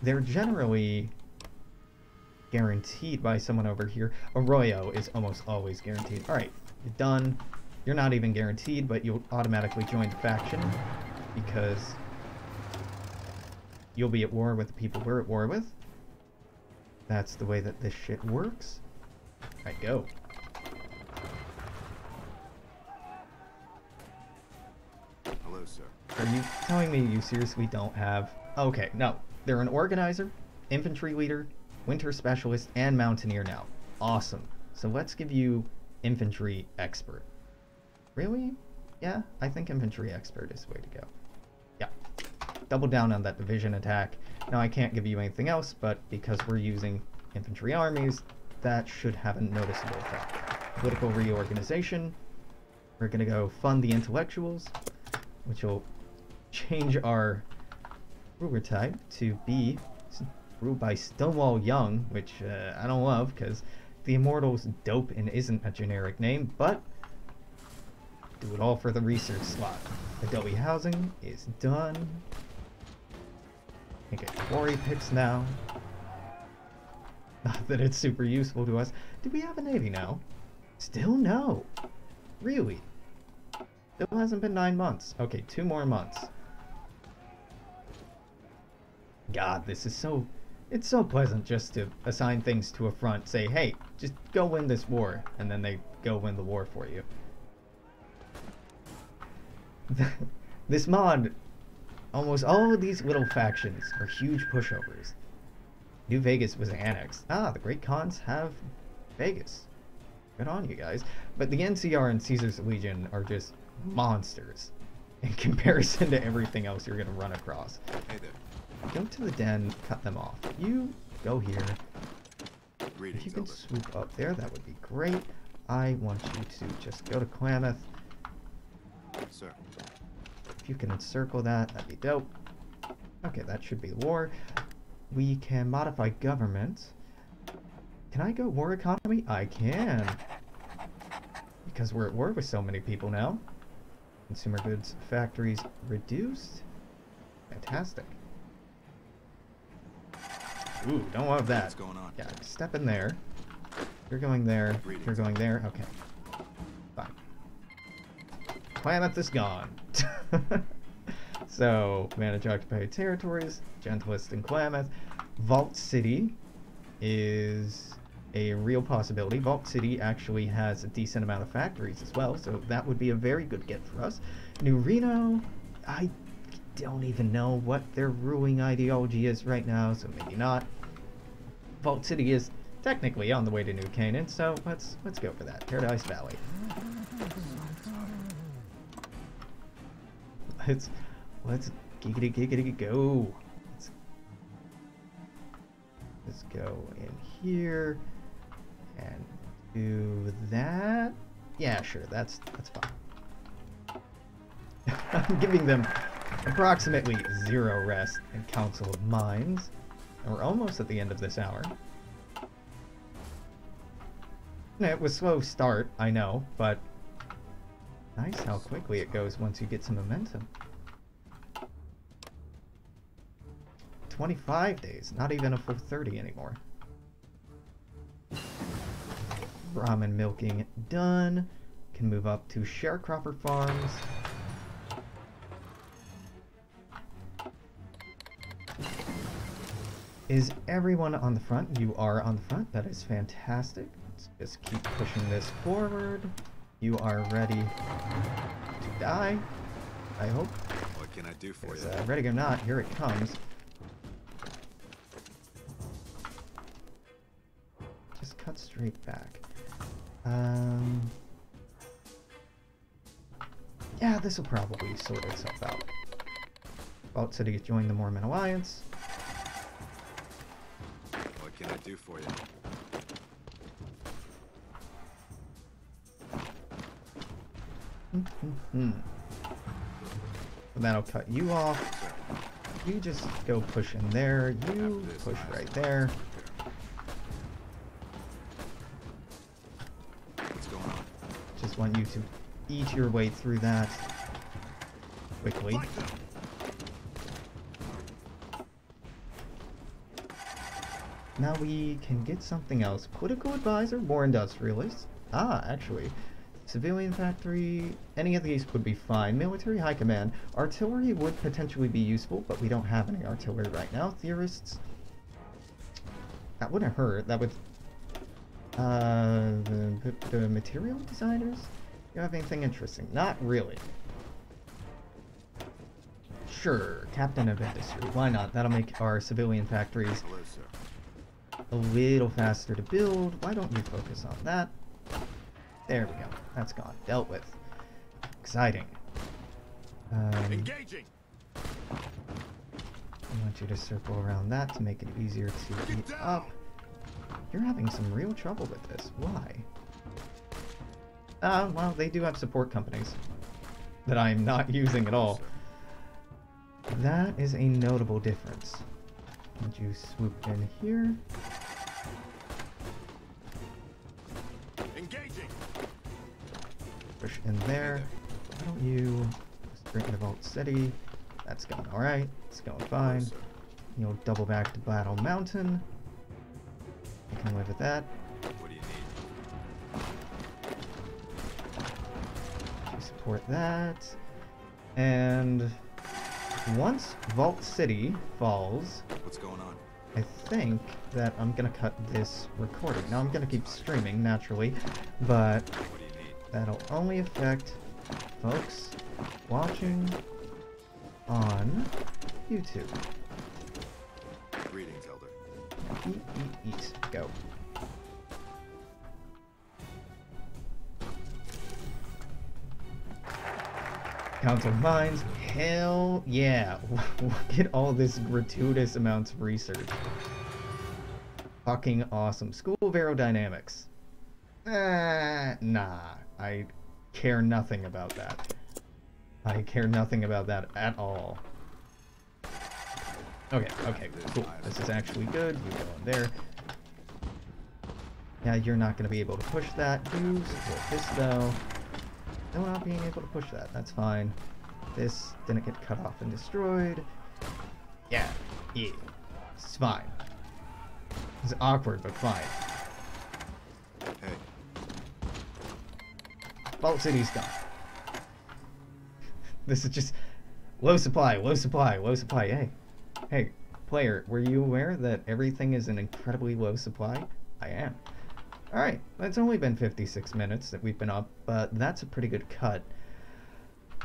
Speaker 1: They're generally guaranteed by someone over here. Arroyo is almost always guaranteed. Alright, you're done. You're not even guaranteed, but you'll automatically join the faction because you'll be at war with the people we're at war with. That's the way that this shit works. Alright, go.
Speaker 2: Hello, sir.
Speaker 1: Are you telling me you seriously don't have... Okay, no. They're an organizer, infantry leader, winter specialist, and mountaineer now. Awesome. So let's give you infantry expert. Really? Yeah, I think infantry expert is the way to go. Yeah. Double down on that division attack. Now I can't give you anything else, but because we're using infantry armies, that should have a noticeable effect. Political reorganization. We're going to go fund the intellectuals, which will change our ruler type to be ruled by Stonewall Young, which I don't love because the Immortal's dope and isn't a generic name, but do it all for the research slot. Adobe housing is done. Can get quarry picks now. Not that it's super useful to us. Do we have a navy now? Still no. Really? Still hasn't been 9 months. Okay, 2 more months. God, this is so... It's so pleasant just to assign things to a front. Say, hey, just go win this war. And then they go win the war for you. This mod, almost all of these little factions are huge pushovers. New Vegas was annexed. Ah, the Great Khans have Vegas. Good on you guys. But the NCR and Caesar's Legion are just monsters in comparison to everything else you're going to run across.
Speaker 2: Hey there.
Speaker 1: Go to the den, cut them off. You go here.
Speaker 2: Greetings,
Speaker 1: If you can
Speaker 2: Elder.
Speaker 1: swoop up there, that would be great. I want you to just go to Klamath.
Speaker 2: Sir.
Speaker 1: If you can encircle that, that'd be dope. Okay, that should be the war. We can modify government. Can I go war economy? I can. Because we're at war with so many people now. Consumer goods factories reduced. Fantastic. Ooh, don't love that.
Speaker 2: What's going on?
Speaker 1: Yeah, step in there. You're going there. You're going there. Okay. Fine. Klamath is gone. So, manage occupied territories. Gentlest in Klamath. Vault City is a real possibility. Vault City actually has a decent amount of factories as well, so that would be a very good get for us. New Reno, I don't even know what their ruling ideology is right now, so maybe not. Vault City is technically on the way to New Canaan, so let's go for that. Paradise Valley. Let's giggity go. Let's go in here and do that. Yeah, sure, that's fine. I'm giving them approximately 0 rest and Council of Mines. And we're almost at the end of this hour. It was a slow start, I know, but nice how quickly it goes once you get some momentum. 25 days, not even a full 30 anymore. Brahmin milking done. Can move up to sharecropper farms. Is everyone on the front? You are on the front. That is fantastic. Let's just keep pushing this forward. You are ready to die, I hope.
Speaker 2: What can I do for you?
Speaker 1: Ready or not, here it comes. Just cut straight back. Yeah, this will probably sort itself out. Vault City joined the Mormon Alliance.
Speaker 2: What can I do for you?
Speaker 1: That'll cut you off. You just go push in there. You push right there.
Speaker 2: What's going on?
Speaker 1: Just want you to eat your way through that quickly. Now we can get something else. Political advisor, more industrialist. Ah, actually. Civilian factory, any of these would be fine. Military high command. Artillery would potentially be useful, but we don't have any artillery right now. Theorists. That wouldn't hurt. That would... the material designers? Do you have anything interesting? Not really. Sure, captain of industry. Why not? That'll make our civilian factories
Speaker 2: Hello, sir.
Speaker 1: a little faster to build. Why don't you focus on that? There we go. That's gone. Dealt with. Exciting.
Speaker 2: Engaging.
Speaker 1: I want you to circle around that to make it easier to eat up. You're having some real trouble with this. Why? Well, they do have support companies that I'm not using at all. That is a notable difference. Would you swoop in here?
Speaker 2: Engaging.
Speaker 1: Push in there. Why don't you just bring the Vault City? That's going alright. It's going fine. You'll double back to Battle Mountain. You can live with that.
Speaker 2: What do you need?
Speaker 1: You support that. And once Vault City falls,
Speaker 2: What's going on?
Speaker 1: I think that I'm gonna cut this recording. Now I'm gonna keep streaming naturally, but
Speaker 2: What do you need?
Speaker 1: that'll only affect folks watching on YouTube.
Speaker 2: Greetings, Elder.
Speaker 1: Eat, eat, eat. Go. Council of Mines. Hell yeah. Look at all this gratuitous amounts of research. Fucking awesome. School of Aerodynamics. Nah. I care nothing about that. I care nothing about that at all. Okay, cool. This is actually good. You go in there. Yeah, you're not going to be able to push that. You support this, though. No, not being able to push that. That's fine. This didn't get cut off and destroyed. Yeah. It's fine. It's awkward, but fine.
Speaker 2: Hey.
Speaker 1: Vault City's gone. This is just low supply, low supply, low supply. Hey, player, were you aware that everything is in incredibly low supply? I am. Alright, it's only been 56 minutes that we've been up, but that's a pretty good cut.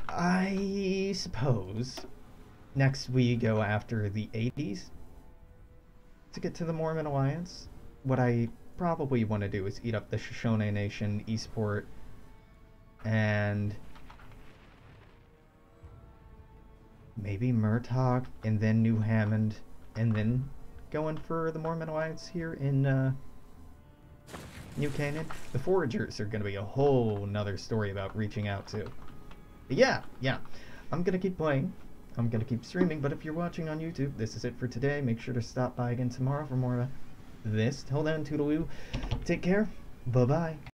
Speaker 1: I suppose next we go after the 80s to get to the Mormon Alliance. What I probably want to do is eat up the Shoshone Nation, Eastport, and maybe Murtaugh, and then New Hammond, and then going for the Mormon Alliance here in New Canaan. The Foragers are going to be a whole nother story about reaching out to. But yeah, I'm going to keep playing. I'm going to keep streaming, but if you're watching on YouTube, this is it for today. Make sure to stop by again tomorrow for more of this. Till then, toodaloo. Take care. Bye-bye.